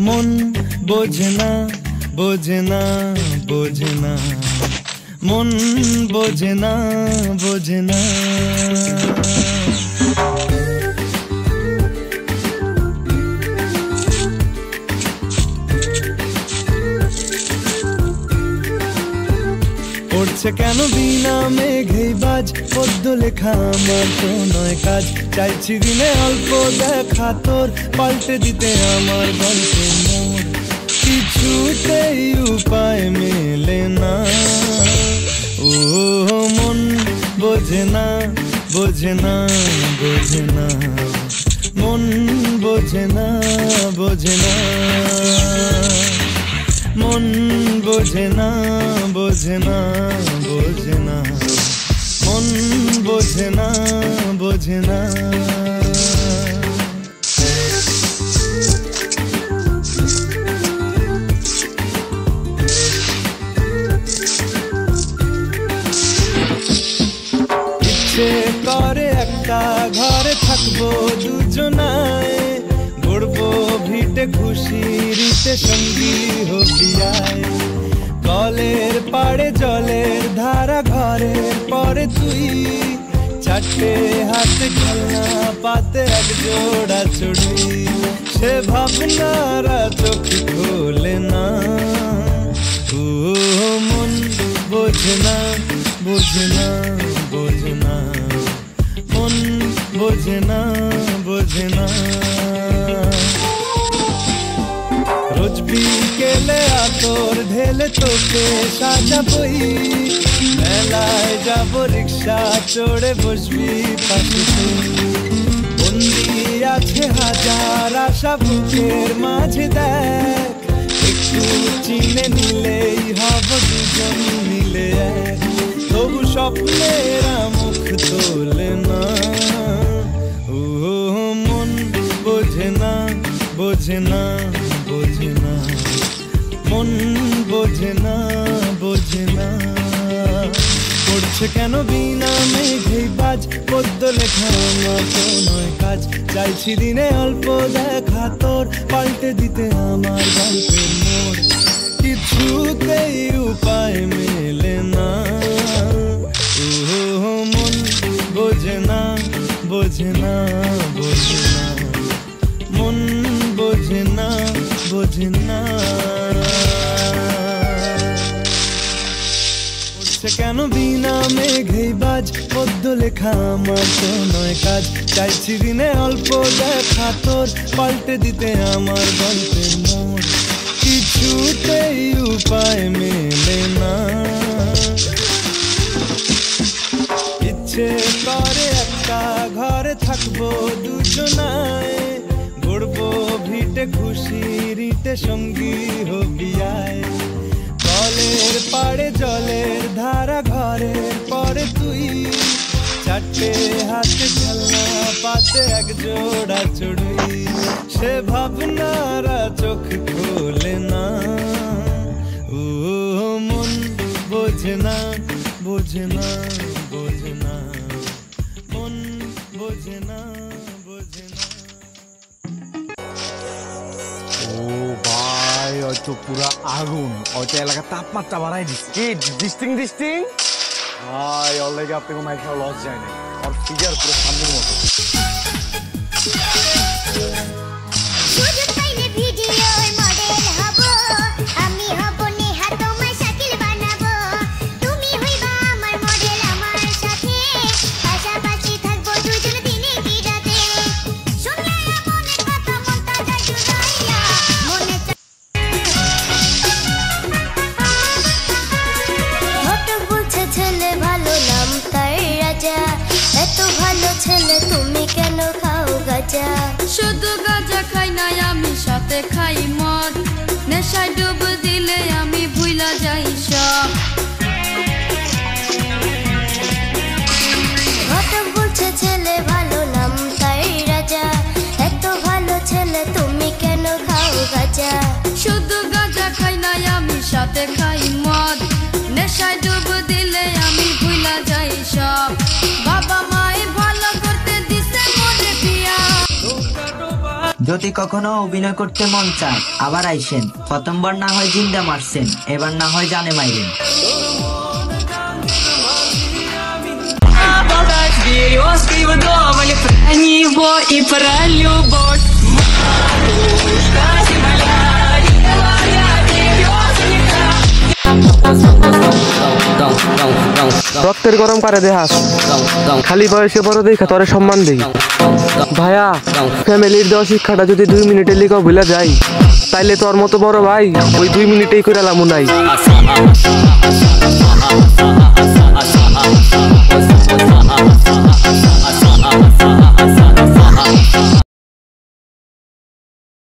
মন বোঝে না বোঝে না বোঝে না মন বোঝে না বোঝে না পড়ছে কেন বিনা মেঘেই বাজ পদ্য লেখা আমার তো নয় কাজ চাইছি দিনে অল্প দেখা তোর পাল্টে দিতে আমার গল্পের মোড় কিছুতেই উপায় মেলে না ও মন বোঝে না বোঝে না বোঝে না মন বোঝে না বোঝে না মন বোঝে না বোঝে না বোঝে না মন বোঝে না বোঝে না ইচ্ছে করে একটা ঘরে থাকবো দুজনায় গড়বো ভিটে খুশিতে সঙ্গী হবিয়ায় কলের পাড়ে জলের ধারা ঘরের পরে তুই চারটে হাতে খেলনা পাতে এক জোড়া চড়ি সে ভাবনারা চোখ খোলে না ও মন বোঝে না বোঝে না বোঝে না মন বোঝে না বোঝে না রোজ বিকেলে আতর ঢেলে তোকে সাজাবই মেলায় যাবো রিক্সা চড়ে বসবি পাশে বন্দি আছে হাজার আশা বুকের মাঝে দেখ একটু চিনে নিলেই হব দুজন মিলে এক তবু স্বপ্নেরা মুখ তোলে না ও মন বোঝে না বোঝে না বোঝে না মন বোঝে না বোঝে না পড়ছে কেন বিনা মেঘেই বাজ পদ্য লেখা আমার তো নয় কাজ চাইছি দিনে অল্প দেখা তোর পাল্টে দিতে আমার গল্পের মোড় কিছুতেই উপায় মেলে না ও মন বোঝে না বোঝে না বোঝে না মন বোঝে না বোঝে না পড়ছে কেন বিনা মেঘেই বাজ পদ্য লেখা আমার তো নয় কাজ চাইছি দিনে অল্প দেখা তোর পাল্টে দিতে আমার গল্পের মোড় কিছুতেই উপায় মেলে না ইচ্ছে করে একটা ঘরে থাকবো দুজনায় গড়বো ভিটে খুশিতে সঙ্গী হবিয়ায় কলের পাড়ে জলের ধারা ঘরের পরে তুই চারটে হাতে খেলনা পাতে এক জোড়া চড়ুই সে ভাবনারা চোখ খোলে না ও মন বোঝে না বোঝে না বোঝে না মন বোঝে না বোঝে না ও ভাই ওই তো পুরা আগুন ওইটা এলাকার তাপমাত্রা বাড়াই দিচ্ছে কি ডিস্টিং ভাই ওর লেগে আপনাকে মাইক লস যায় না আর ফিগার পুরো সামনের মতো ছেলে তুমি কেন খাও গাজা শুধু গাজা খাই না আমি সাথে খাই মদ নেশায় ডুব দিলে আমি ভুইলা যাই সব ঘটক বলছে ছেলে ভালো নাম তাই রাজা এত ভালো ছেলে তুমি কেন খাও গাজা শুধু গাজা খাই না আমি সাথে খাই মদ নেশায় ডুব দিলে আমি ভুইলা যাই সব বাবা মায়ে ভালো করতে দিছে মনে পিয়া যদি কখনো অভিনয় করতে মন চায় আবার আইসেন, প্রথমবার না হয় জিন্দা মারছেন, এবার না হয় জানে মাইরেন। রক্তের গরম পারে দেহাস, খালি বয়সে বড় দেখা তোরে সম্মান দেই। ভাইয়া ফ্যামিলির দেওয়া শিক্ষাটা যদি 2 মিনিটে লিখাও ভুলে যাই, তাইলে তোর মতো বড় ভাই ওই 2 মিনিটেই করে লামু নাই।